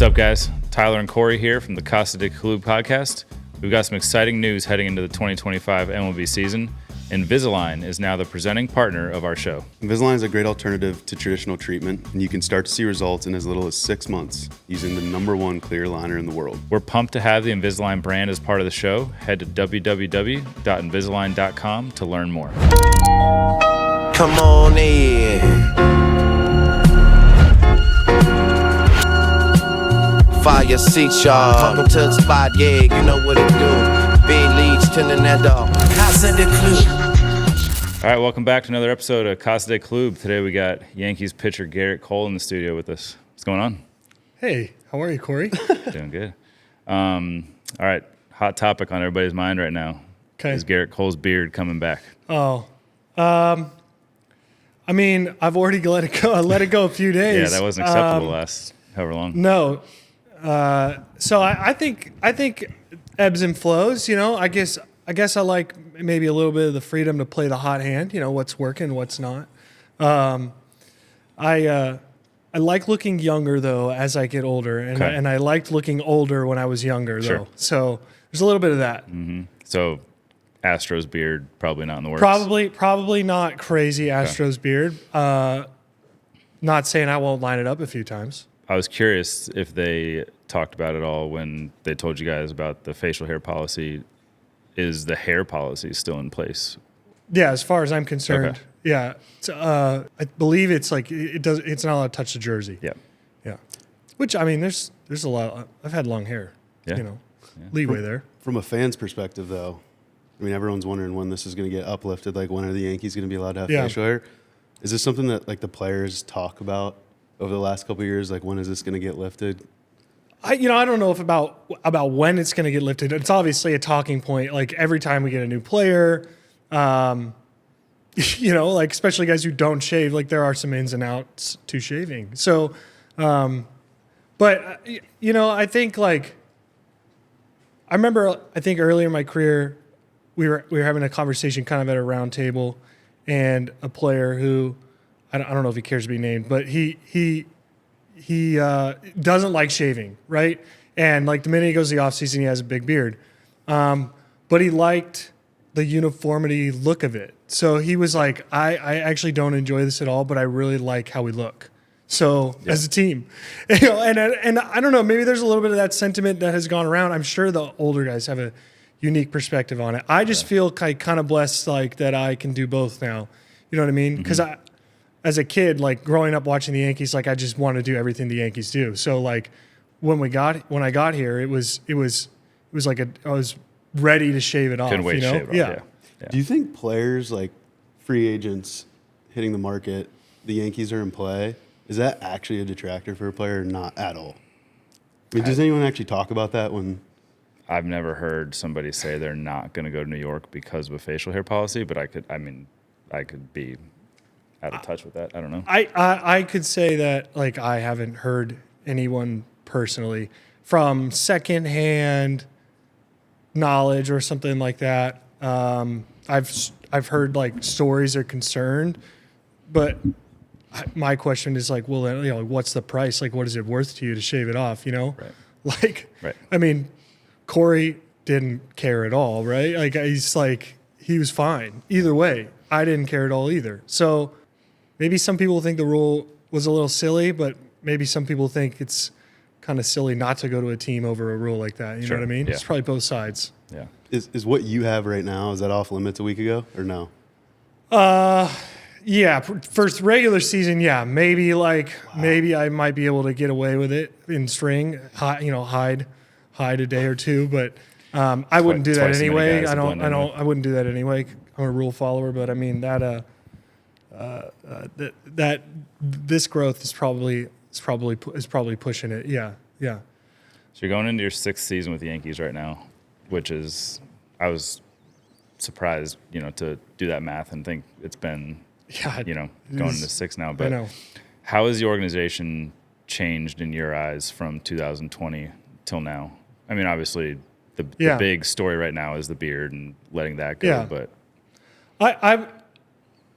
up, guys? Tyler and Corey here from the Casa, Klub podcast. We've got some exciting news heading into the 2025 MLB season. Invisalign is now the presenting partner of our show. Invisalign is a great alternative to traditional treatment, and you can start to see results in as little as 6 months using the #1 clear aligner in the world. We're pumped to have the Invisalign brand as part of the show. Head to www.invisalign.com to learn more. Come on in. Fire seat, y'all. Welcome to the spot, yeah, you know what it do. Big leads, turning that dog. Casa de Klub. All right, welcome back to another episode of Casa de Klub. Today we got Yankees pitcher Gerrit Cole in the studio with us. What's going on? Hey, how are you, Corey? Doing good. All right, hot topic on everybody's mind right now. Okay. Is Gerrit Cole's beard coming back? Oh, I mean, I've already let it go a few days. Yeah, that wasn't acceptable last however long. No. So I think ebbs and flows. You know, I guess I like maybe a little bit of the freedom to play the hot hand. You know, what's working, what's not. I like looking younger though as I get older, and I liked looking older when I was younger though. Sure. So there's a little bit of that. Mm-hmm. So Astros beard probably not in the works. Probably not crazy Astros beard. Not saying I won't line it up a few times. I was curious if they talked about it all when they told you guys about the facial hair policy. Is the hair policy still in place? Yeah, as far as I'm concerned. Okay. Yeah. I believe it's like it's not allowed to touch the jersey. Yeah. Yeah. Which, I mean, there's a lot. I've had long hair. Yeah. You know, leeway there. From a fan's perspective, though, I mean, everyone's wondering when this is going to get uplifted. Like, when are the Yankees going to be allowed to have facial hair? Is this something that, like, the players talk about over the last couple of years? Like, when is this going to get lifted? I don't know if about when it's going to get lifted. It's obviously a talking point. Like, every time we get a new player, you know, like, especially guys who don't shave, like, there are some ins and outs to shaving. So, but, you know, I think, like, I think earlier in my career, we were having a conversation kind of at a round table, and a player who, I don't know if he cares to be named, but he doesn't like shaving, right? And like the minute he goes to the offseason, he has a big beard. But he liked the uniformity look of it. So he was like, I actually don't enjoy this at all, but I really like how we look. So as a team, you know, and I don't know, maybe there's a little bit of that sentiment that has gone around. I'm sure the older guys have a unique perspective on it. I just feel kind of blessed, like, that I can do both now. You know what I mean? Because as a kid, like, growing up watching the Yankees, like, I just wanted to do everything the Yankees do. So, like, when I got here, it was like I was ready to shave it off. Couldn't wait you know? to shave it off. Yeah. Do you think players, like free agents hitting the market, the Yankees are in play, is that actually a detractor for a player or not at all? I mean, does anyone actually talk about that when... I've never heard somebody say they're not going to go to New York because of a facial hair policy, but I could be out of touch with that. I don't know. I could say that, like, I haven't heard anyone personally from secondhand knowledge or something like that. I've heard, like, stories are concerned, but my question is, like, well, you know, what's the price? Like, what is it worth to you to shave it off? You know, Right. like, I mean, Corey didn't care at all, right? Like, he was fine either way. I didn't care at all either. So maybe some people think the rule was a little silly, but maybe some people think it's kind of silly not to go to a team over a rule like that. You know what I mean? Yeah. It's probably both sides. Yeah. Is what you have right now, is that off limits a week ago or no? Yeah, for regular season, yeah. Maybe maybe I might be able to get away with it in string, hide a day or two, but I wouldn't do that anyway. I wouldn't do that anyway. I'm a rule follower, but I mean that this growth is probably pushing it. Yeah. So you're going into your 6th season with the Yankees right now, which is, I was surprised, you know, to do that math and think it's been, going into 6 now. But I know. How has the organization changed in your eyes from 2020 till now? I mean, obviously, the big story right now is the beard and letting that go. Yeah. But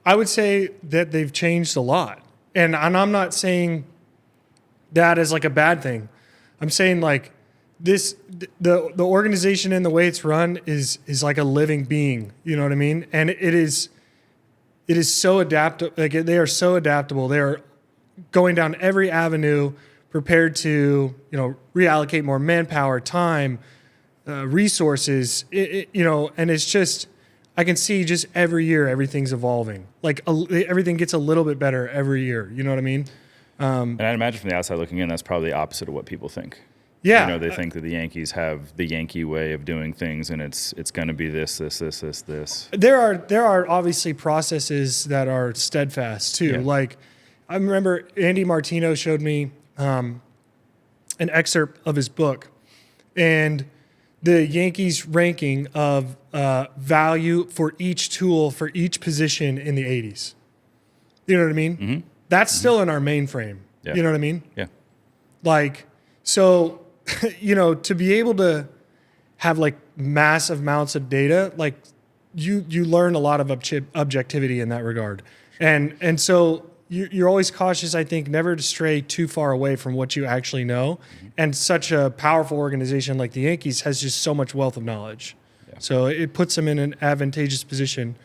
I would say that they've changed a lot, and I'm not saying that as like a bad thing. I'm saying like the organization and the way it's run is like a living being. You know what I mean? And it is so adaptable. Like they are so adaptable. They are going down every avenue, prepared to reallocate more manpower, time, resources. And it's just I can see just every year everything's evolving. Like everything gets a little bit better every year. You know what I mean? And I'd imagine from the outside looking in, that's probably the opposite of what people think. Yeah, they think that the Yankees have the Yankee way of doing things, and it's going to be this. There are obviously processes that are steadfast too. Yeah. Like I remember Andy Martino showed me an excerpt of his book, and the Yankees ranking of value for each tool for each position in the 80s. You know what I mean? Mm-hmm. That's still in our mainframe. Yeah. You know what I mean? Yeah. Like, so, to be able to have like massive amounts of data, like you learn a lot of objectivity in that regard. And so you're always cautious, I think, never to stray too far away from what you actually know. Mm-hmm. And such a powerful organization like the Yankees has just so much wealth of knowledge. Yeah. So it puts them in an advantageous position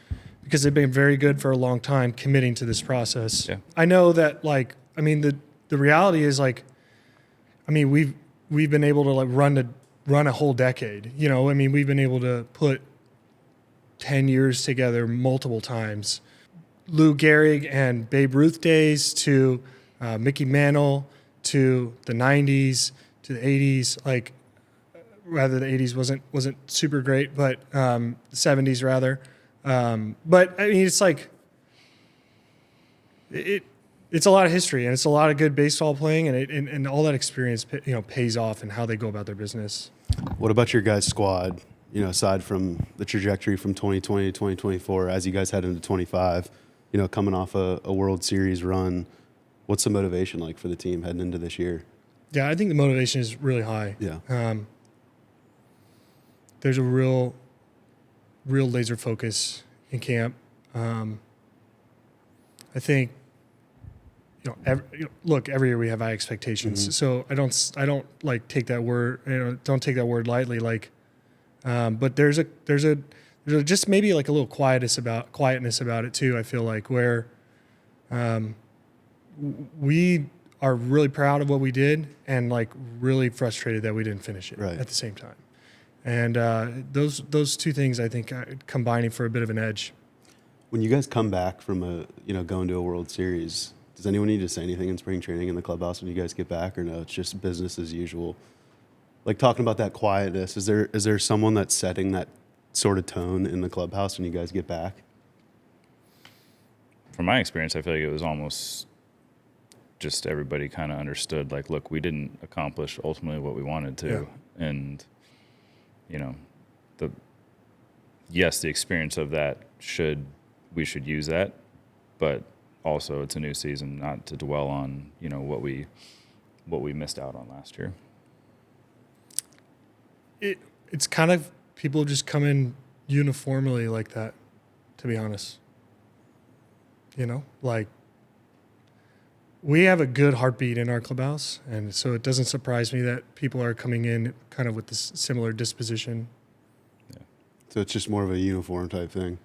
because they've been very good for a long time committing to this process. Yeah. I know that, like, I mean, the reality is, like, I mean, we've been able to like run a whole decade. I mean, we've been able to put 10 years together multiple times. Lou Gehrig and Babe Ruth days to Mickey Mantle to the 90s to the 80s. Like, rather the 80s wasn't super great, but the 70s rather. But I mean, it's like it's a lot of history and it's a lot of good baseball playing, and all that experience pays off in how they go about their business. What about your guys' squad? Aside from the trajectory from 2020 to 2024, as you guys head into 25, coming off a World Series run, what's the motivation like for the team heading into this year? Yeah, I think the motivation is really high. Yeah. There's a real laser focus in camp. I think, every year we have high expectations. Mm-hmm. So I don't like take that word, don't take that word lightly. Like, but there's just maybe like a little quietness about it too. I feel like where, we are really proud of what we did and like really frustrated that we didn't finish it at the same time. And those two things, I think, are combining for a bit of an edge. When you guys come back from going to a World Series, does anyone need to say anything in spring training in the clubhouse when you guys get back, or no, it's just business as usual? Like, talking about that quietness, is there someone that's setting that sort of tone in the clubhouse when you guys get back? From my experience, I feel like it was almost just everybody kind of understood, like, look, we didn't accomplish ultimately what we wanted to. Yeah. And the experience of that we should use that, but also it's a new season, not to dwell on, what we missed out on last year. It's kind of people just come in uniformly like that, to be honest. Like, we have a good heartbeat in our clubhouse, and so it doesn't surprise me that people are coming in kind of with this similar disposition. Yeah. So it's just more of a uniform type thing.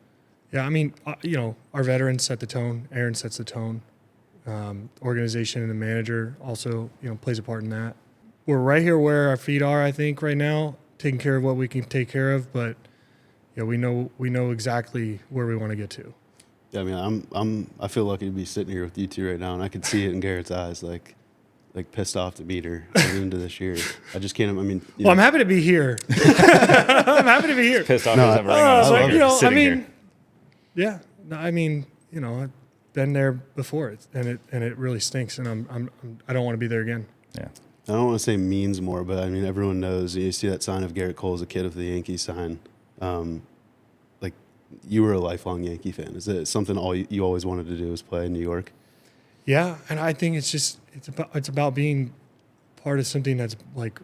Yeah, I mean, our veterans set the tone. Aaron sets the tone. Organization and the manager also, plays a part in that. We're right here where our feet are, I think, right now, taking care of what we can take care of. But we know exactly where we want to get to. Yeah, I mean, I feel lucky to be sitting here with you two right now, and I can see it in Gerrit's eyes, like pissed off to meet her into this year. I just can't. I mean, well, I'm happy to be here. I'm happy to be here. Pissed off doesn't ring on his here. Yeah, no, I mean, I've been there before, and it really stinks, and I don't want to be there again. Yeah. I don't want to say means more, but I mean, everyone knows. You see that sign of Gerrit Cole as a kid of the Yankees sign. You were a lifelong Yankee fan. Is it something you always wanted to do was play in New York? Yeah, and I think it's about being part of something that's like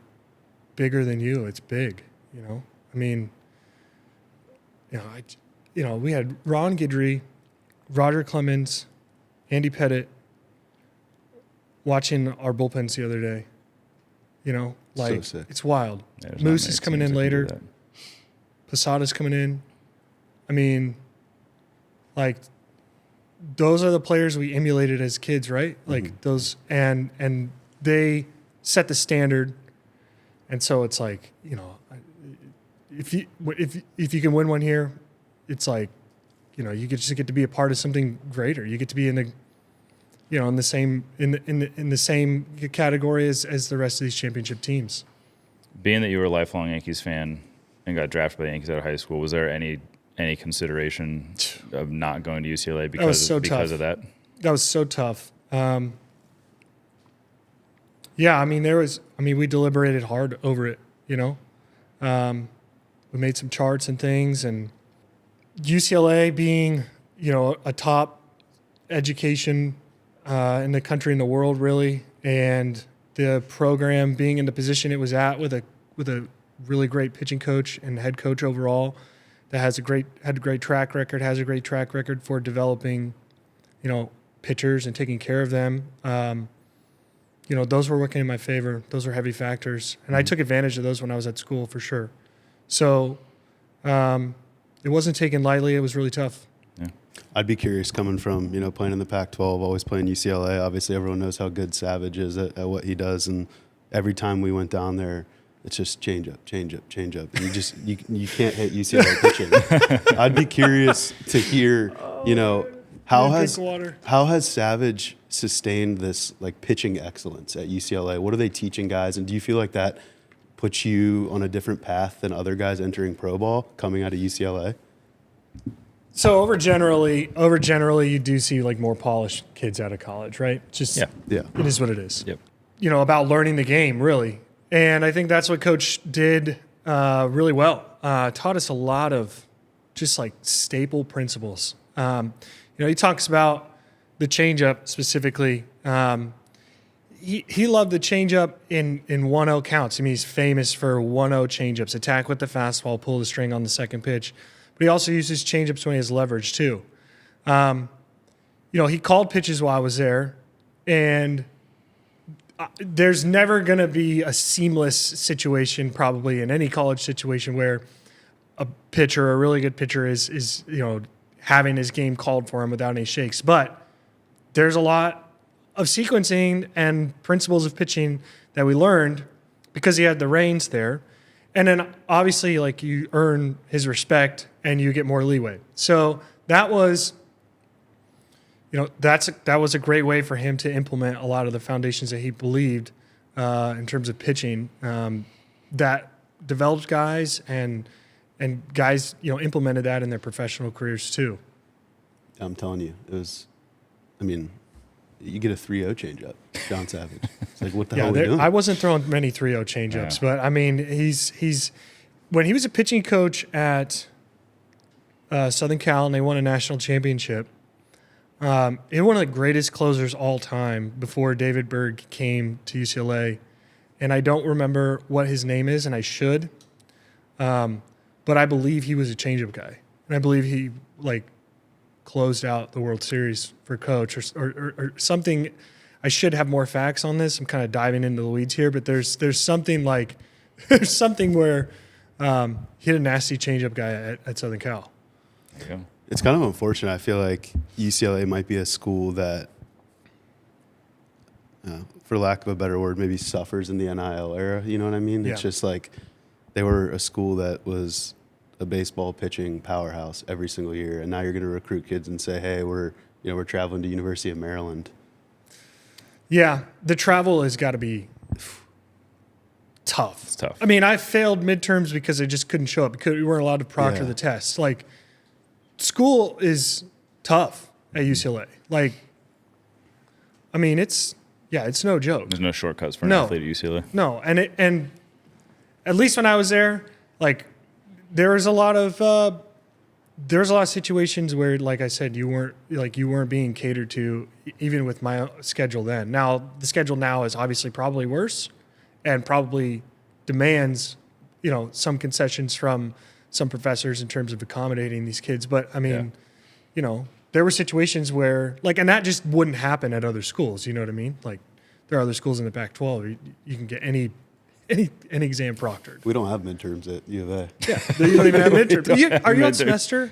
bigger than you. It's big, I mean, we had Ron Guidry, Roger Clemens, Andy Pettit watching our bullpens the other day. Like sick. it's wild. Yeah, there's not Moose many is coming teams in that can do later. that. Posada's coming in. I mean, like those are the players we emulated as kids, right? Like those, and they set the standard. And so it's like, if you can win one here, it's like, you just get to be a part of something greater. You get to be in the, in the same category as the rest of these championship teams. Being that you were a lifelong Yankees fan and got drafted by the Yankees out of high school, was there any consideration of not going to UCLA because of that? That was so tough. Yeah, I mean, we deliberated hard over it, we made some charts and things, and UCLA being, a top education in the country and the world, really, and the program being in the position it was at with a really great pitching coach and head coach overall that had a great track record for developing, pitchers and taking care of them. Those were working in my favor. Those were heavy factors. And I took advantage of those when I was at school for sure. So it wasn't taken lightly. It was really tough. Yeah. I'd be curious coming from, playing in the Pac-12, always playing UCLA. Obviously, everyone knows how good Savage is at what he does. And every time we went down there, it's just change up. And you can't hit UCLA pitching. I'd be curious to hear, how has Savage sustained this like pitching excellence at UCLA? What are they teaching guys? And do you feel like that puts you on a different path than other guys entering pro ball coming out of UCLA? So over generally, you do see like more polished kids out of college, right? Just yeah. It is what it is. Yep. About learning the game, really. And I think that's what Coach did really well. Taught us a lot of just like staple principles. He talks about the changeup specifically. He loved the changeup in 1-0 counts. I mean, he's famous for 1-0 changeups. Attack with the fastball, pull the string on the second pitch. But he also uses changeups when he has leverage too. He called pitches while I was there, and there's never going to be a seamless situation probably in any college situation where a pitcher, a really good pitcher is having his game called for him without any shakes. But there's a lot of sequencing and principles of pitching that we learned because he had the reins there. And then obviously like you earn his respect and you get more leeway. So that was, that was a great way for him to implement a lot of the foundations that he believed in terms of pitching that developed guys and guys, implemented that in their professional careers too. I'm telling you, it was, you get a 3-0 changeup, John Savage. It's like, what the hell are we doing? I wasn't throwing many 3-0 changeups, but he's when he was a pitching coach at Southern Cal and they won a national championship. He was one of the greatest closers all time before David Berg came to UCLA, and I don't remember what his name is, and I should. But I believe he was a changeup guy, and I believe he closed out the World Series for Coach or something. I should have more facts on this. I'm kind of diving into the weeds here, but there's something there's something where he had a nasty changeup guy at Southern Cal. There you go. It's kind of unfortunate. I feel like UCLA might be a school that, for lack of a better word, maybe suffers in the NIL era. You know what I mean? Yeah. It's just like they were a school that was a baseball pitching powerhouse every single year, and now you're going to recruit kids and say, "Hey, we're traveling to University of Maryland." Yeah, the travel has got to be tough. It's tough. I mean, I failed midterms because I just couldn't show up because we weren't allowed to proctor the tests. School is tough at UCLA. It's no joke. There's no shortcuts for an athlete at UCLA. No, and at least when I was there, there's a lot of situations where, like I said, you weren't being catered to, even with my schedule then. Now the schedule now is obviously probably worse, and probably demands some concessions from some professors in terms of accommodating these kids. But there were situations where and that just wouldn't happen at other schools. You know what I mean? There are other schools in the Pac-12. You can get any any exam proctored. We don't have midterms at U of A. Yeah, you don't even have midterms. Are you on midterms. semester?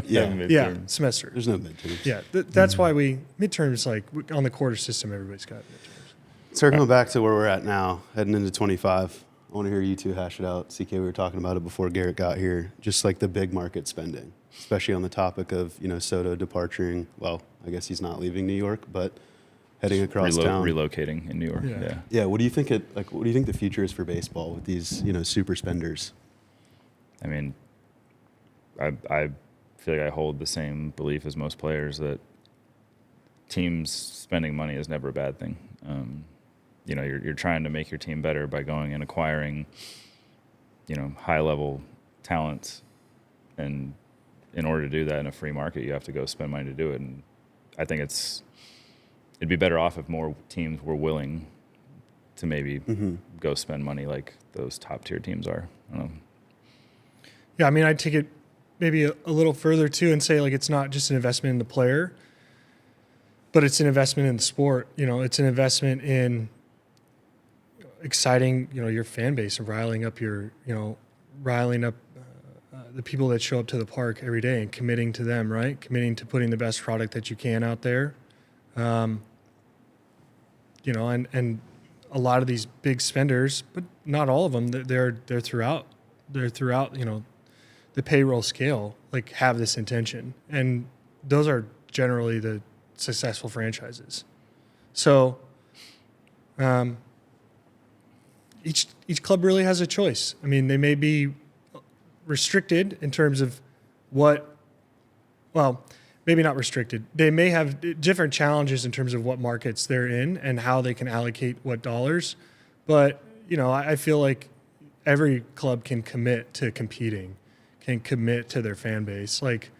Yeah. Yeah, semester. There's no midterms. Yeah, that's why midterms, like on the quarter system, everybody's got midterms. Circling back to where we're at now, heading into 25, I want to hear you two hash it out. CK, we were talking about it before Gerrit got here, just like the big market spending, especially on the topic of, Soto departing. Well, I guess he's not leaving New York, but heading across town. Relocating in New York, yeah. Yeah, what do you think what do you think the future is for baseball with these, super spenders? I mean, I feel like I hold the same belief as most players that teams spending money is never a bad thing. You're trying to make your team better by going and acquiring, high-level talent. And in order to do that in a free market, you have to go spend money to do it. And I think it'd be better off if more teams were willing to maybe go spend money like those top-tier teams are. I don't know. Yeah, I mean, I'd take it maybe a little further, too, and say, like, it's not just an investment in the player, but it's an investment in the sport. It's an investment in exciting, your fan base and riling up the people that show up to the park every day and committing to them, right? Committing to putting the best product that you can out there. And a lot of these big spenders, but not all of them, they're throughout, the payroll scale, like, have this intention. And those are generally the successful franchises. So, each club really has a choice. I mean, they may be restricted in terms of maybe not restricted. They may have different challenges in terms of what markets they're in and how they can allocate what dollars. But, I feel like every club can commit to competing, can commit to their fan base. Like,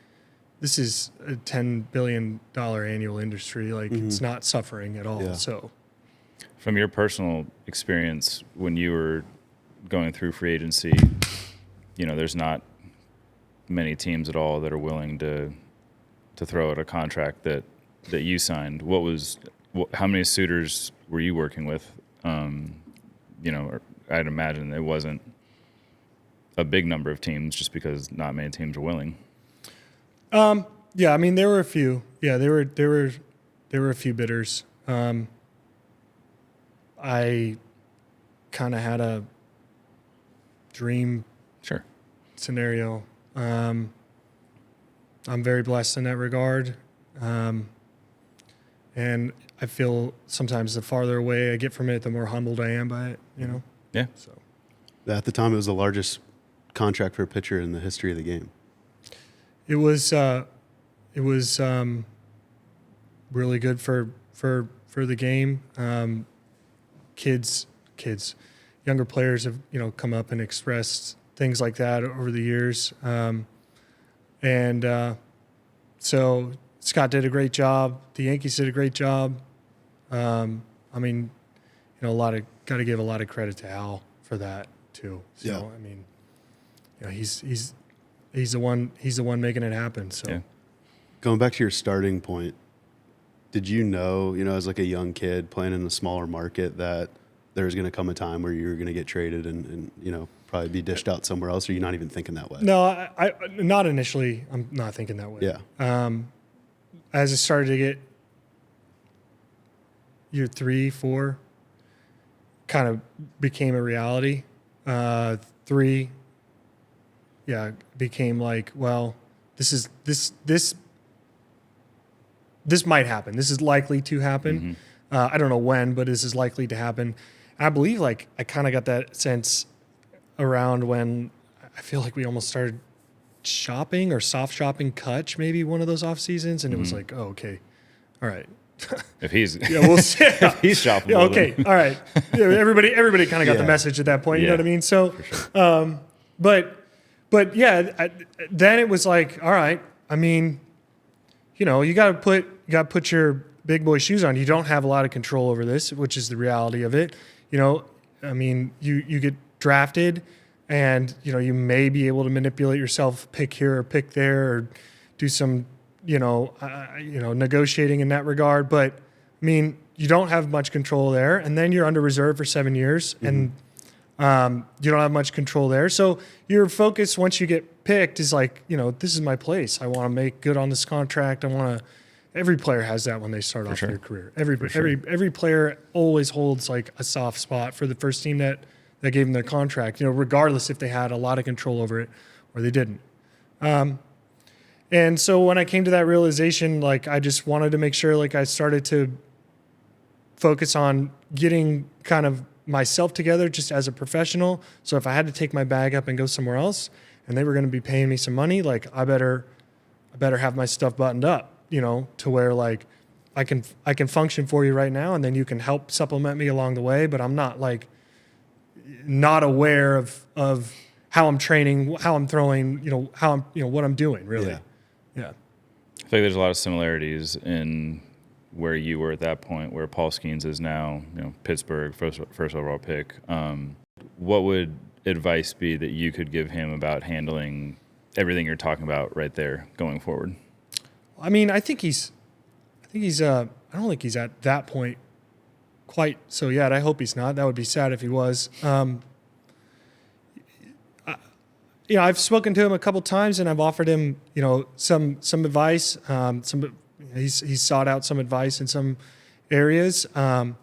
this is a $10 billion annual industry. Like, it's not suffering at all. Yeah. So, From your personal experience, when you were going through free agency, there's not many teams at all that are willing to throw out a contract that you signed. How many suitors were you working with? I'd imagine it wasn't a big number of teams just because not many teams are willing. Yeah, I mean, there were a few. Yeah, there were a few bidders. I kind of had a dream scenario. I'm very blessed in that regard. And I feel sometimes the farther away I get from it, the more humbled I am by it, Yeah. So At the time, it was the largest contract for a pitcher in the history of the game. it was really good for the game. Kids, younger players have, come up and expressed things like that over the years. So Scott did a great job. The Yankees did a great job. I mean, got to give a lot of credit to Al for that too. So, Yeah. I mean, he's the one making it happen. So, Yeah. Going back to your starting point, did you know, as like a young kid playing in a smaller market, that there was going to come a time where you were going to get traded and probably be dished out somewhere else? Or you're not even thinking that way? No, I not initially. I'm not thinking that way. Yeah. As it started to get year 3, 4, kind of became a reality. 3, became like, well, this might happen. This is likely to happen. I don't know when, but this is likely to happen. And I believe, like, I kind of got that sense around when I feel like we almost started shopping or soft shopping Kutch, maybe one of those off seasons, and it was like, oh, okay, all right. If he's We'll see. if he's shopping, Okay, all right. Yeah, everybody kind of got the message at that point. You know what I mean? So, sure. but yeah, then it was like, all right. I mean, you got to put your big boy shoes on. You don't have a lot of control over this, which is the reality of it. I mean, you get drafted, and you may be able to manipulate yourself, pick here or pick there, or do some negotiating in that regard. But I mean, you don't have much control there, and then you're under reserve for 7 years, and You don't have much control there. So your focus once you get picked is like, this is my place. I want to make good on this contract. Every player has that when they start off their career. Every player always holds like a soft spot for the first team that gave them their contract, regardless if they had a lot of control over it or they didn't. And so when I came to that realization, like I just wanted to make sure like I started to focus on getting kind of myself together just as a professional. So if I had to take my bag up and go somewhere else and they were going to be paying me some money, like I better have my stuff buttoned up, to where like I can function for you right now and then you can help supplement me along the way, but I'm not like not aware of how I'm training, how I'm throwing, how I'm, what I'm doing really. Yeah. I think there's a lot of similarities in where you were at that point, where Paul Skenes is now, Pittsburgh, first overall pick. What would advice be that you could give him about handling everything you're talking about right there going forward? I mean, I think he's I don't think he's at that point quite so yet. I hope he's not. That would be sad if he was. I've spoken to him a couple times and I've offered him, some advice. He's sought out some advice in some areas. I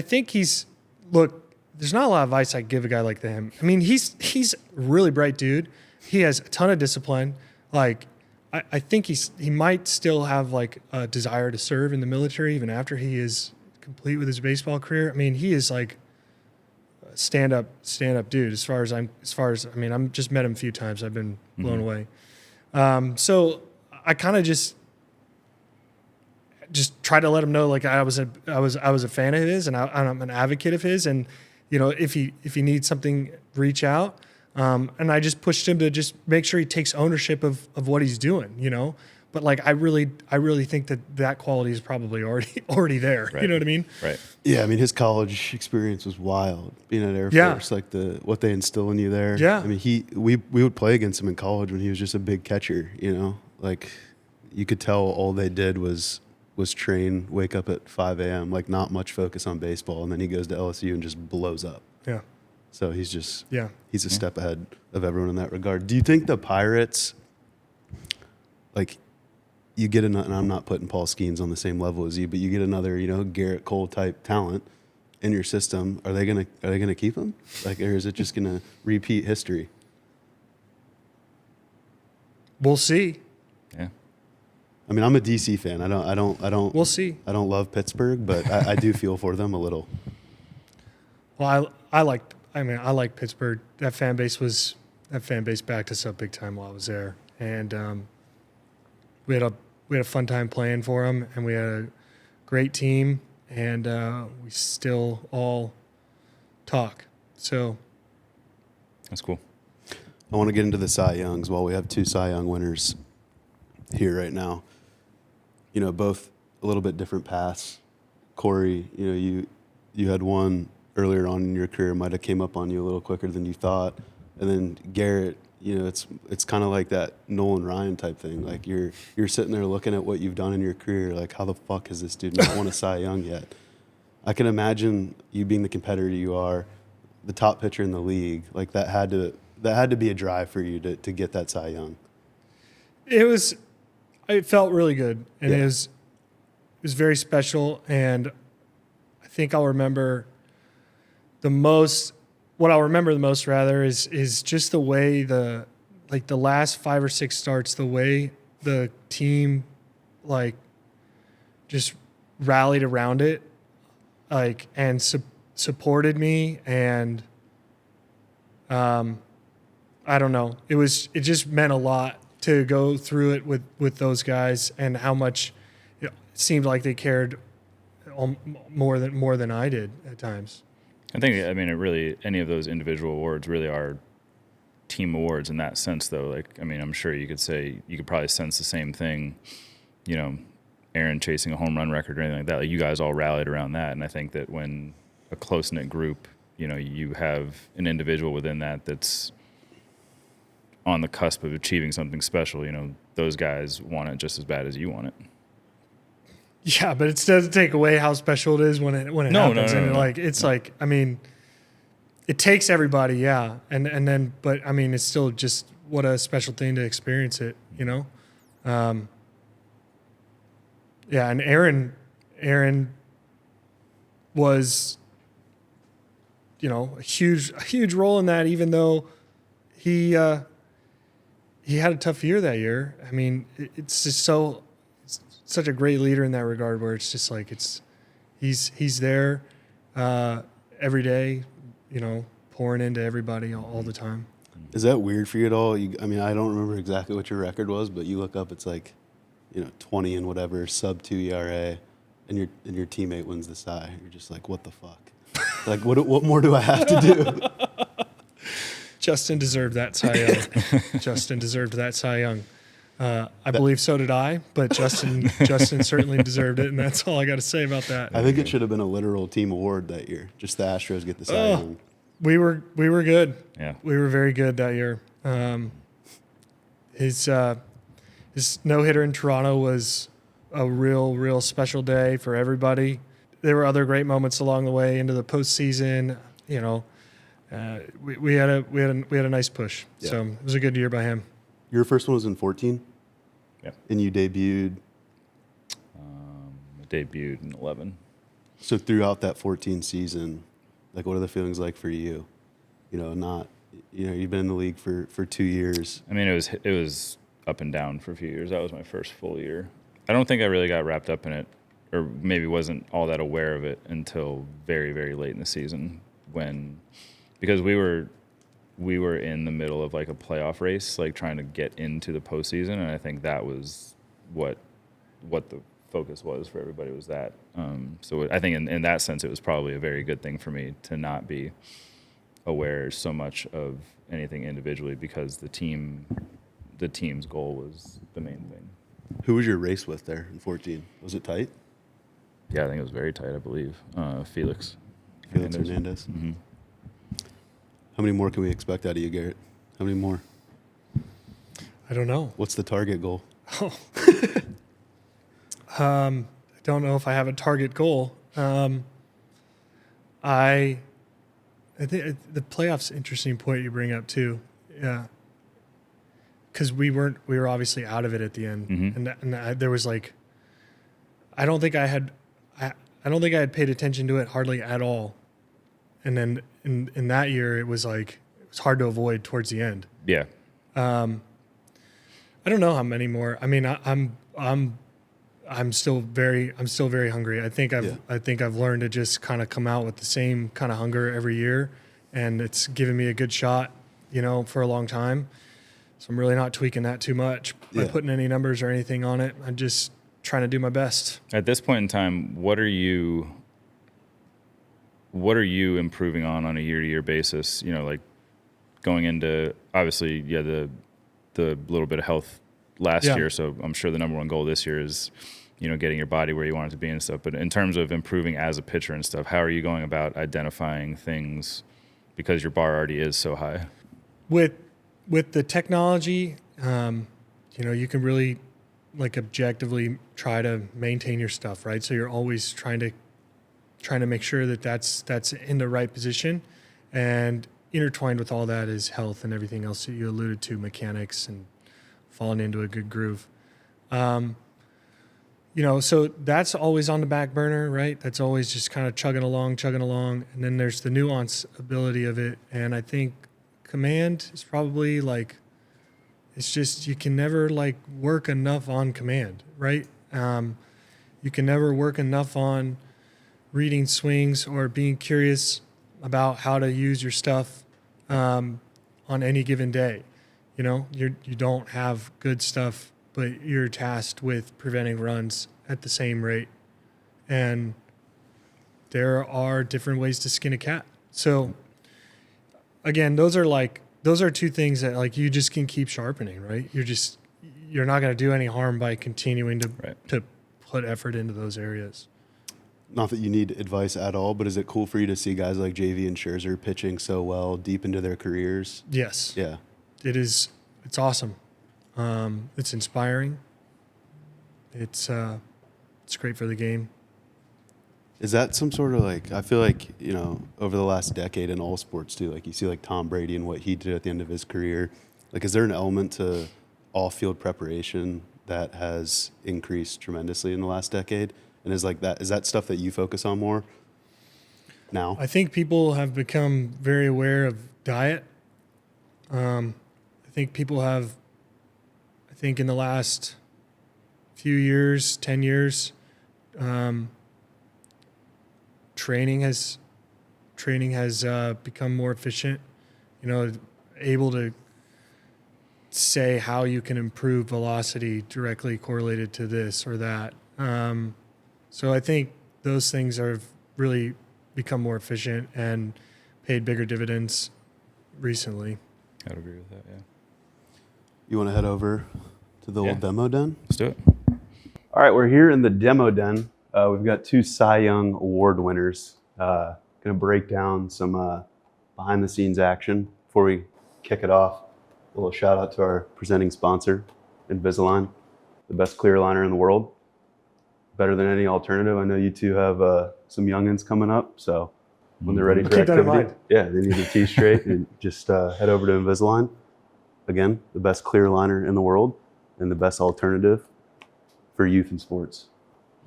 think there's not a lot of advice I give a guy like him. I mean, he's a really bright dude. He has a ton of discipline. Like, I think he might still have like a desire to serve in the military even after he is complete with his baseball career. I mean, he is like a stand up dude. As far as I'm just met him a few times. I've been blown away. So I kind of just try to let him know like I was a fan of his and I'm an advocate of his, and if he needs something, reach out. And I just pushed him to just make sure he takes ownership of what he's doing, But like I really think that quality is probably already there. Right. You know what I mean? Right. Yeah, I mean his college experience was wild. Being at Air Force, like what they instill in you there. Yeah. I mean we would play against him in college when he was just a big catcher. Like you could tell all they did was train, wake up at 5 a.m. Like not much focus on baseball, and then he goes to LSU and just blows up. Yeah. So he's a step ahead of everyone in that regard. Do you think the Pirates, like, you get and I'm not putting Paul Skenes on the same level as you, but you get another, Gerrit Cole type talent in your system. Are they gonna keep him? Like, or is it just gonna repeat history? We'll see. Yeah. I mean, I'm a DC fan. I don't. We'll see. I don't love Pittsburgh, but I do feel for them a little. Well, I like Pittsburgh. That fan base backed us up big time while I was there, and we had a fun time playing for them, and we had a great team, and we still all talk. So That's cool. I want to get into the Cy Youngs. While we have two Cy Young winners here right now, both a little bit different paths. Corey, you had one earlier on in your career, might have came up on you a little quicker than you thought. And then Gerrit, it's kind of like that Nolan Ryan type thing. Like you're sitting there looking at what you've done in your career, like how the fuck has this dude not won a Cy Young yet? I can imagine you being the competitor you are, the top pitcher in the league. Like that had to be a drive for you to get that Cy Young. It felt really good, and Yeah. it was very special, and I think I'll remember the most. What I'll remember the most, rather, is just the way the last 5 or 6 starts, the way the team just rallied around it, and supported me, and I don't know. It just meant a lot to go through it with those guys, and how much it seemed like they cared more than I did at times. It really, any of those individual awards really are team awards in that sense, though. I'm sure you could probably sense the same thing, Aaron chasing a home run record or anything like that. Like you guys all rallied around that. And I think that when a close-knit group, you have an individual within that that's on the cusp of achieving something special, those guys want it just as bad as you want it. Yeah, but it doesn't take away how special it is when it happens. No. It's like, it takes everybody, yeah. And then, but I mean, it's still just what a special thing to experience it, you know? Yeah. And Aaron was, you know, a huge role in that, even though he had a tough year that year. I mean, it's just it's such a great leader in that regard, where it's just like, he's there every day, you know, pouring into everybody all the time. Is that weird for you at all? I mean, I don't remember exactly what your record was, but you look up, it's like, you know, 20 and whatever, sub 2 ERA, and your teammate wins the Cy. You're just like, what the fuck? Like, what more do I have to do? Justin deserved that Cy Young. Justin deserved that Cy Young. I believe so did I, but Justin certainly deserved it, and that's all I got to say about that. I think it should have been a literal team award that year. Just the Astros get the Cy Young. We were good. Yeah, we were very good that year. His no-hitter in Toronto was a real special day for everybody. There were other great moments along the way into the postseason. You know, we had a nice push. Yeah. So it was a good year by him. Your first one was in 14? Yeah. And you debuted? I debuted in 11. So throughout that 14 season, like, what are the feelings like for you? You know, you've been in the league for 2 years. I mean, it was up and down for a few years. That was my first full year. I don't think I really got wrapped up in it, or maybe wasn't all that aware of it until very, very late in the season, because we were in the middle of like a playoff race, like trying to get into the postseason, and I think that was what the focus was for everybody, was that. So I think in that sense, it was probably a very good thing for me to not be aware so much of anything individually, because the team's goal was the main thing. Who was your race with there in 14? Was it tight? Yeah, I think it was very tight, I believe. Felix Hernandez. Mm-hmm. How many more can we expect out of you, Gerrit? How many more? I don't know. What's the target goal? Oh. I don't know if I have a target goal. I think the playoffs, interesting point you bring up too. Yeah. Because we were obviously out of it at the end, mm-hmm. and there was like, I don't think I had paid attention to it hardly at all, and then in that year it was hard to avoid towards the end. Yeah. I don't know how many more. I mean, I'm still very hungry. I think I've learned to just kind of come out with the same kind of hunger every year, and it's given me a good shot, you know, for a long time. So I'm really not tweaking that too much by putting any numbers or anything on it. I'm just trying to do my best. At this point in time, what are you improving on a year-to-year basis? You know, like going into, obviously, the little bit of health last year. So I'm sure the number one goal this year is, you know, getting your body where you want it to be and stuff. But in terms of improving as a pitcher and stuff, how are you going about identifying things, because your bar already is so high? With the technology, you know, you can really like objectively try to maintain your stuff, right? So you're always trying to make sure that that's in the right position, and intertwined with all that is health and everything else that you alluded to, mechanics and falling into a good groove. You know, so that's always on the back burner, right? That's always just kind of chugging along. And then there's the nuance ability of it. And I think command is probably like, it's just, you can never like work enough on command, right? You can never work enough on reading swings or being curious about how to use your stuff on any given day. You know, you don't have good stuff, but you're tasked with preventing runs at the same rate. And there are different ways to skin a cat. So again, those are two things that like you just can keep sharpening, right? You're not going to do any harm by continuing to put effort into those areas. Not that you need advice at all, but is it cool for you to see guys like JV and Scherzer pitching so well deep into their careers? Yes. Yeah. It is. It's awesome. It's inspiring. It's great for the game. Is that some sort of like, I feel like, you know, over the last decade in all sports too, like you see like Tom Brady and what he did at the end of his career. Like, is there an element to all field preparation that has increased tremendously in the last decade? And is that stuff that you focus on more now? I think people have become very aware of diet. I think people have, in the last few years, 10 years, training has become more efficient, you know, able to say how you can improve velocity directly correlated to this or that. So I think those things have really become more efficient and paid bigger dividends recently. I'd agree with that, yeah. You want to head over to the old demo den? Let's do it. All right, we're here in the demo den. We've got 2 Cy Young Award winners. Going to break down some behind-the-scenes action. Before we kick it off, a little shout-out to our presenting sponsor, Invisalign, the best clear liner in the world. Better than any alternative. I know you two have some youngins coming up, so when they're ready for keep that in activity, mind. yeah, they need their teeth straight, and just head over to Invisalign. Again, the best clear liner in the world and the best alternative for youth in sports.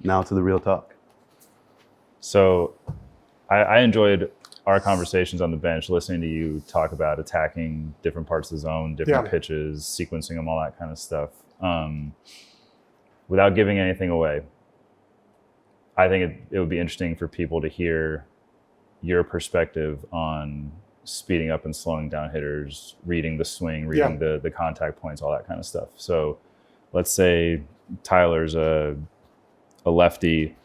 Now to the real talk. So I enjoyed our conversations on the bench, listening to you talk about attacking different parts of the zone, different pitches, sequencing them, all that kind of stuff. Without giving anything away, I think it would be interesting for people to hear your perspective on speeding up and slowing down hitters, reading the swing, reading the contact points, all that kind of stuff. So let's say Tyler's a lefty.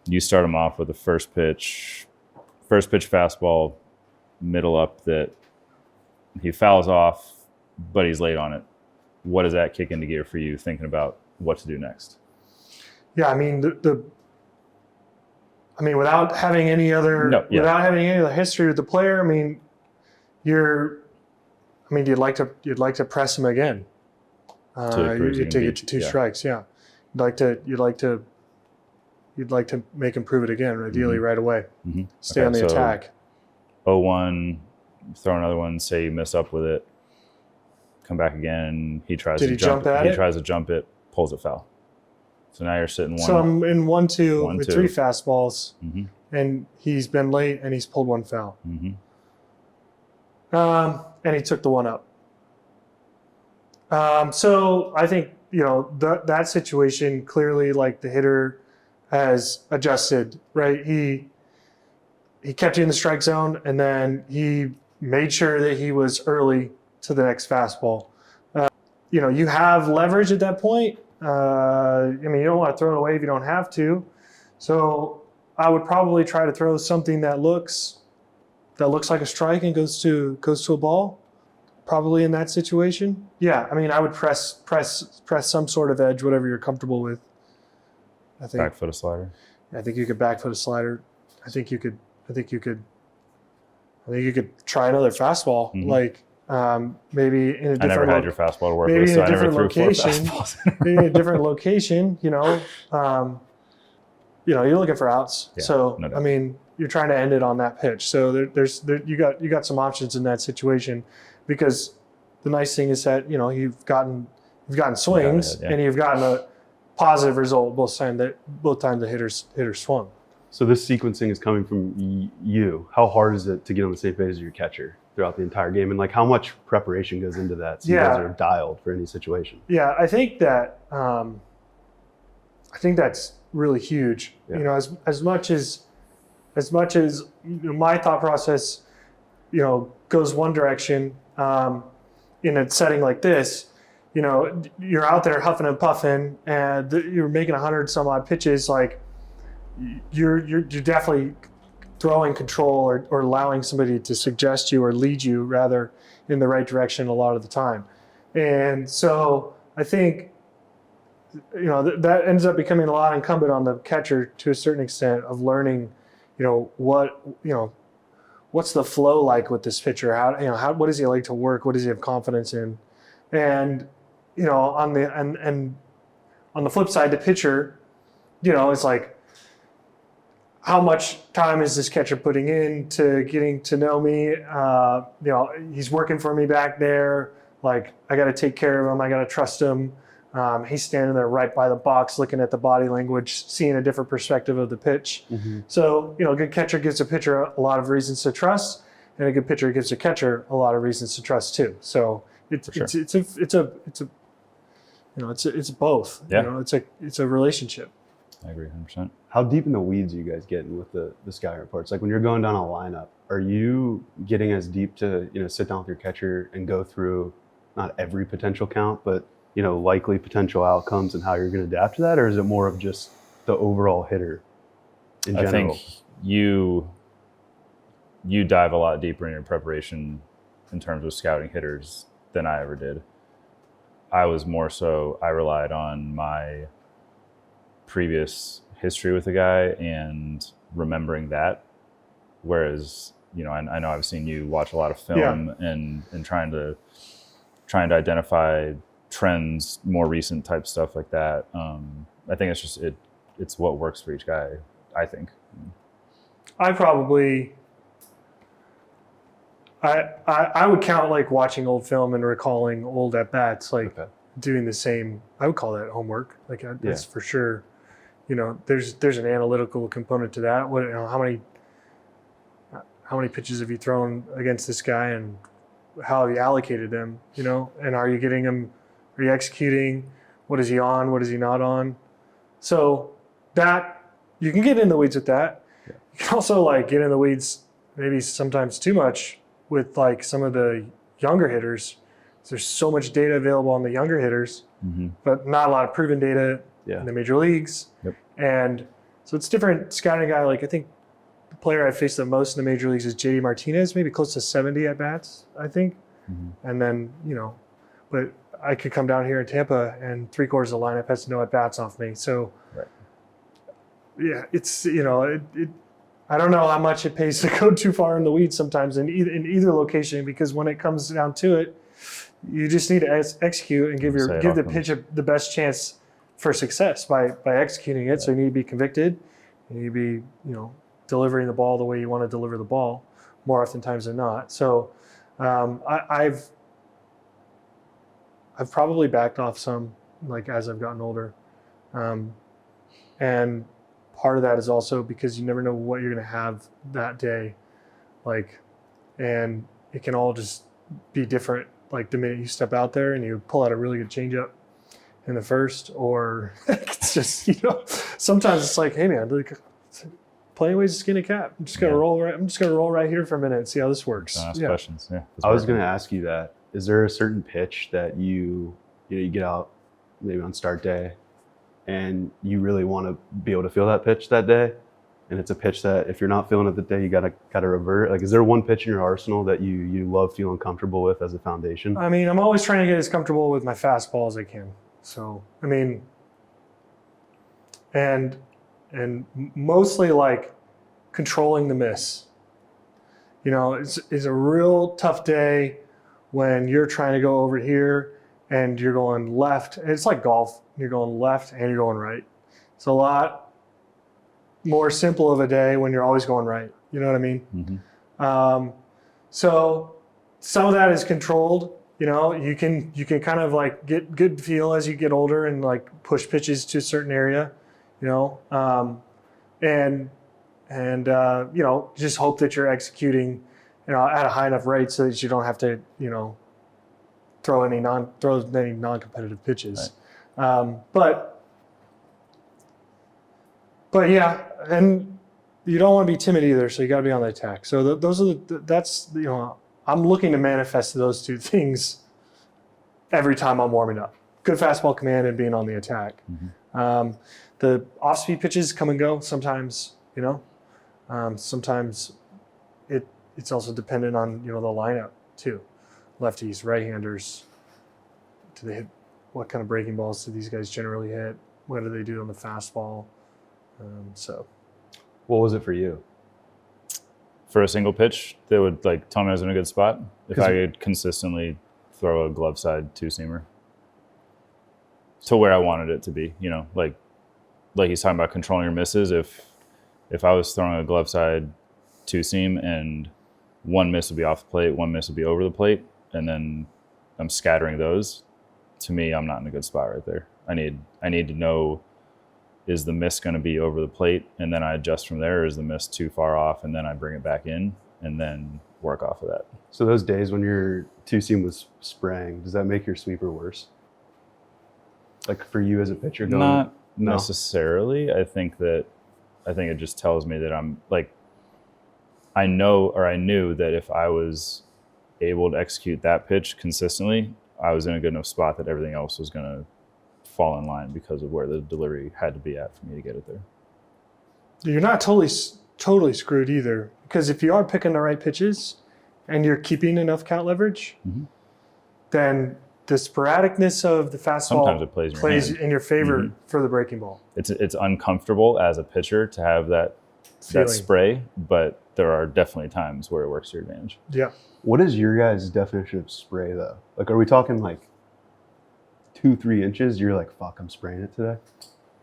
You start him off with a first pitch fastball, middle up that he fouls off, but he's late on it. What does that kick into gear for you, thinking about what to do next? Yeah, I mean without having any other history with the player, I mean, you'd like to press him again. You take it to 2 strikes. Yeah, you'd like to make him prove it again, ideally right away. Mm-hmm. Stay on the attack. 0-1, throw another one. Say you mess up with it, come back again. He tries to jump it, pulls it foul. So now you're sitting one. So I'm in 1-2 with 3 fastballs, and he's been late and he's pulled 1 foul. Mm-hmm. And he took the 1 up. So I think, you know, that situation clearly, like, the hitter has adjusted, right? He kept you in the strike zone, and then he made sure that he was early to the next fastball. You know, you have leverage at that point. I mean, you don't want to throw it away if you don't have to. So I would probably try to throw something that looks like a strike and goes to a ball. Probably in that situation. Yeah, I mean, I would press some sort of edge, whatever you're comfortable with. I think back foot a slider. I think you could back foot a slider. I think you could try another fastball. Like maybe in a different. I never had your fastball to work with, maybe so in a I never different threw 4 location. fastballs. Maybe in a different location. You know, you're looking for outs. Yeah, so no doubt. I mean, you're trying to end it on that pitch. So you got some options in that situation, because the nice thing is that, you know, you've gotten swings and you've gotten a positive result both times the hitter swung. So this sequencing is coming from you. How hard is it to get on the same page as your catcher throughout the entire game? And like, how much preparation goes into that, so you guys are dialed for any situation? Yeah, I think that's really huge. Yeah. You know, as much as you know, my thought process, you know, goes one direction, in a setting like this, you know, you're out there huffing and puffing and you're making 100 some odd pitches. Like, you're definitely throwing control or allowing somebody to suggest you or lead you rather in the right direction a lot of the time. And so I think, you know, that ends up becoming a lot incumbent on the catcher to a certain extent of learning, you know, what's the flow like with this pitcher? What does he like to work? What does he have confidence in? And, you know, on the flip side, the pitcher, you know, it's like, how much time is this catcher putting in to getting to know me? He's working for me back there. Like, I got to take care of him. I got to trust him. He's standing there right by the box, looking at the body language, seeing a different perspective of the pitch. So, a good catcher gives a pitcher a lot of reasons to trust, and a good pitcher gives a catcher a lot of reasons to trust too. So it's both. Yeah. It's a relationship. I agree 100%. How deep in the weeds are you guys getting with the scouting reports? Like when you're going down a lineup, are you getting as deep to, sit down with your catcher and go through not every potential count, but, likely potential outcomes and how you're going to adapt to that? Or is it more of just the overall hitter in general? I think you dive a lot deeper in your preparation in terms of scouting hitters than I ever did. I relied on my previous history with the guy and remembering that, whereas I know I've seen you watch a lot of film and trying to identify trends, more recent type stuff like that. I think it's what works for each guy, I think. I would count like watching old film and recalling old at bats, like doing the same. I would call that homework. Like that's for sure. There's an analytical component to that. How many pitches have you thrown against this guy, and how have you allocated them? And are you getting him? Are you executing? What is he on? What is he not on? So that you can get in the weeds with that. Yeah. You can also get in the weeds, maybe sometimes too much, with some of the younger hitters. There's so much data available on the younger hitters, but not a lot of proven data in the major leagues. Yep. And so it's different scouting a guy. I think the player I've faced the most in the major leagues is JD Martinez, maybe close to 70 at bats, I think. And then, but I could come down here in Tampa and 3/4 of the lineup has no at bats off me. So it's, I don't know how much it pays to go too far in the weeds sometimes in either location, because when it comes down to it, you just need to execute and give the pitch the best chance for success by executing it. So you need to be convicted. You need to be, delivering the ball the way you want to deliver the ball more oftentimes than not. So I've probably backed off some, as I've gotten older. And part of that is also because you never know what you're going to have that day. And it can all just be different. The minute you step out there and you pull out a really good changeup in the first, or it's just, sometimes it's hey man, playing ways to skin a cat. I'm just gonna roll right here for a minute and see how this works. Ask questions. Yeah. I was gonna ask you that. Is there a certain pitch that you get out maybe on start day and you really want to be able to feel that pitch that day? And it's a pitch that if you're not feeling it that day, you gotta revert. Is there one pitch in your arsenal that you love feeling comfortable with as a foundation? I mean, I'm always trying to get as comfortable with my fastball as I can. So, I mean, and mostly controlling the miss. It's a real tough day when you're trying to go over here and you're going left. It's like golf. You're going left and you're going right. It's a lot more simple of a day when you're always going right. You know what I mean? So some of that is controlled. You can kind of get good feel as you get older and push pitches to a certain area, and just hope that you're executing, at a high enough rate so that you don't have to, throw any non-competitive pitches. Right. But yeah, and you don't want to be timid either, so you got to be on the attack. So that's I'm looking to manifest those two things every time I'm warming up. Good fastball command and being on the attack. The off-speed pitches come and go sometimes, sometimes it's also dependent on, the lineup too. Lefties, right-handers, do they hit, what kind of breaking balls do these guys generally hit? What do they do on the fastball? What was it for you? For a single pitch that would tell me I was in a good spot, if I could consistently throw a glove side two-seamer to where I wanted it to be, like he's talking about controlling your misses. If if I was throwing a glove side two seam and one miss would be off the plate, one miss would be over the plate, and then I'm scattering those, to me, I'm not in a good spot right there. I need to know, is the miss going to be over the plate, and then I adjust from there, or is the miss too far off, and then I bring it back in and then work off of that. So those days when your two seam was spraying, does that make your sweeper worse? Like for you as a pitcher going? Not necessarily. I think it just tells me that I'm like, I knew that if I was able to execute that pitch consistently, I was in a good enough spot that everything else was going to fall in line because of where the delivery had to be at for me to get it there. You're not totally screwed either, because if you are picking the right pitches and you're keeping enough count leverage, then the sporadicness of the fastball sometimes it plays in your favor for the breaking ball. It's uncomfortable as a pitcher to have that spray, but there are definitely times where it works to your advantage. Yeah. What is your guys' definition of spray though? Like, are we talking like 2-3 inches? You're like, fuck, I'm spraying it today.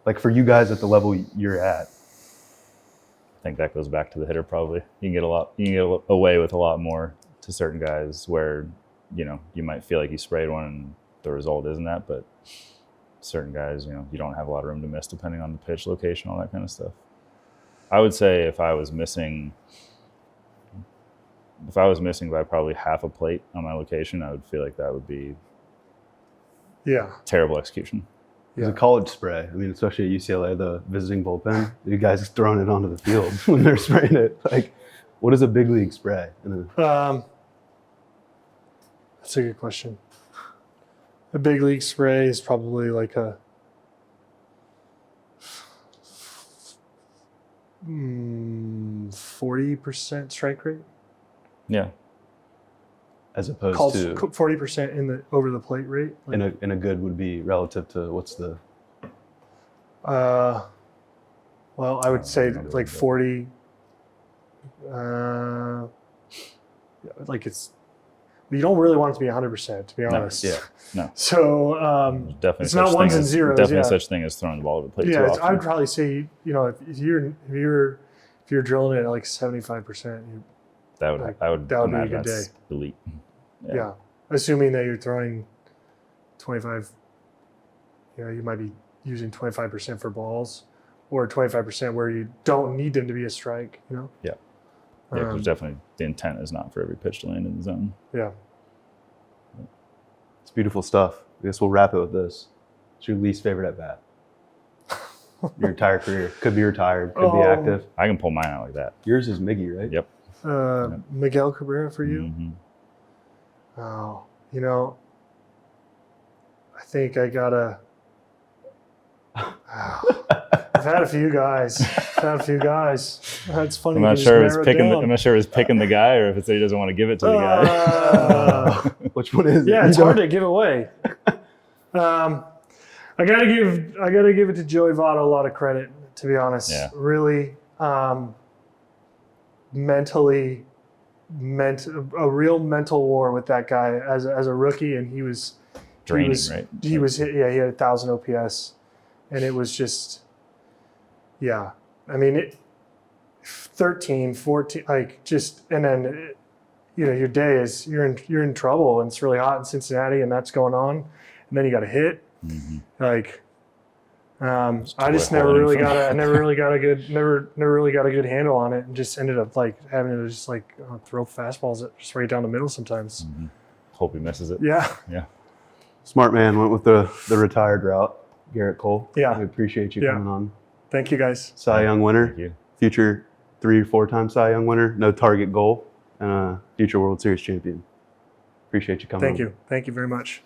Like for you guys at the level you're at. I think that goes back to the hitter probably. You can get away with a lot more to certain guys where, you might feel like you sprayed one and the result isn't that, but certain guys, you don't have a lot of room to miss depending on the pitch location, all that kind of stuff. I would say if I was missing by probably half a plate on my location, I would feel like that would be terrible execution. It's a college spray. I mean, especially at UCLA, the visiting bullpen, you guys throwing it onto the field when they're spraying it. Like, what is a big league spray? That's a good question. A big league spray is probably like a 40% strike rate. Yeah. As opposed to 40% in the over the plate rate. Like, in a good would be relative to what's the? Well, I would say like 40. Like you don't really want it to be 100%, to be honest. No. So definitely it's not ones and zeros. Definitely such thing as throwing the ball over the plate. Yeah, too often. I would probably say if you're drilling it at like 75%, that would be a good day. Elite. Yeah. Assuming that you're throwing 25. You might be using 25% for balls, or 25% where you don't need them to be a strike. Yeah. Yeah, because definitely the intent is not for every pitch to land in the zone. Yeah. It's beautiful stuff. I guess we'll wrap it with this. What's your least favorite at bat? Your entire career. Could be retired, could be active. I can pull mine out like that. Yours is Miggy, right? Yep. Miguel Cabrera for you? Mm-hmm. Oh, I think I gotta. I've had a few guys. That's funny. I'm not sure if it's picking the guy or if it's that he doesn't want to give it to the guy. Which one is it? Yeah, it's hard to give away. I gotta give it to Joey Votto a lot of credit, to be honest. Yeah. Really, mentally meant a real mental war with that guy as a rookie, and he was draining, right? He was hit. Yeah, he had 1,000 OPS, and it was just, yeah. I mean, 13, 14, like just, and then your day is you're in trouble, and it's really hot in Cincinnati, and that's going on, and then you got a hit, like. I just never really got a good handle on it, and just ended up like having to just like throw fastballs just right down the middle sometimes. Mm-hmm. Hope he misses it. Yeah. Smart man went with the retired route. Gerrit Cole. Yeah. We appreciate you coming on. Thank you guys. Cy Young winner. Thank you. Future 3 or 4 time Cy Young winner. No target goal, and a future World Series champion. Appreciate you coming. Thank you very much.